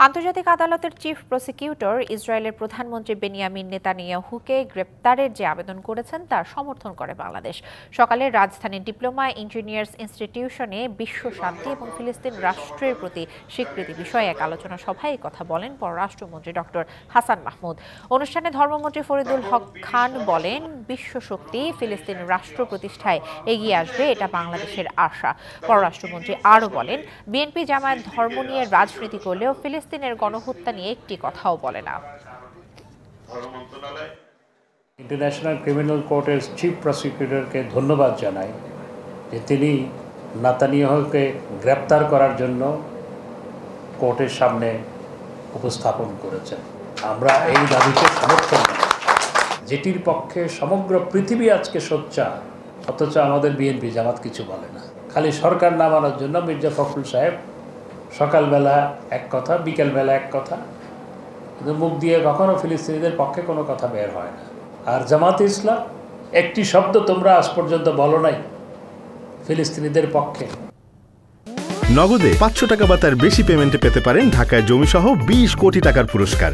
আন্তর্জাতিক আদালতের chief prosecutor ইসরায়েলের প্রধানমন্ত্রী বেনিয়ামিন নেতানিয়াহুকে গ্রেপ্তারের যে আবেদন করেছেন তার সমর্থন করে বাংলাদেশ। সকালে রাজধানীর ডিপ্লোমা ইঞ্জিনিয়ার্স ইনস্টিটিউশনে বিশ্ব শান্তি এবং ফিলিস্তিন রাষ্ট্রের প্রতি স্বীকৃতি বিষয়ে এক আলোচনা সভায় এই কথা বলেন পররাষ্ট্রমন্ত্রী ডক্টর হাসান মাহমুদ। অনুষ্ঠানে ধর্মমন্ত্রী ফরিদুল হক খান বলেন, বিশ্ব শক্তি ফিলিস্তিন রাষ্ট্র প্রতিষ্ঠায় এগিয়ে আসবে, এটা বাংলাদেশের আশা। পররাষ্ট্রমন্ত্রী আরও বলেন, বিএনপি জামায়াত ধর্ম নিয়ে রাজনীতি করলেও ফিলিস্তিনের গণহত্যা নিয়ে একটি কথাও বলে না। ইন্টারন্যাশনাল ক্রিমিনাল কোর্টের চিফ প্রসিকিউটরকে ধন্যবাদ জানাই যে তিনি নেতানিয়াহুকে গ্রেপ্তার করার জন্য কোর্টের সামনে উপস্থাপন করেছেন। আমরা এই দাবিকে সমর্থন করি, যেটির পক্ষে সমগ্র পৃথিবী আজকে সোচ্চার, অথচ আমাদের বিএনপি জামাত কিছু বলে না। খালি সরকার নামানোর জন্য মির্জা ফখরুল সাহেব সকালবেলা এক কথা, বিকেলবেলা এক কথা, কিন্তু মুখ দিয়ে কখনো ফিলিস্তিনিদের পক্ষে কোনো কথা বের হয় না। আর জামাতে ইসলাম একটি শব্দ তোমরা আজ পর্যন্ত বলো নাই ফিলিস্তিনিদের পক্ষে। নগদে 500 টাকা বা তার বেশি পেমেন্টে পেতে পারেন ঢাকায় জমিসহ 20 কোটি টাকার পুরস্কার।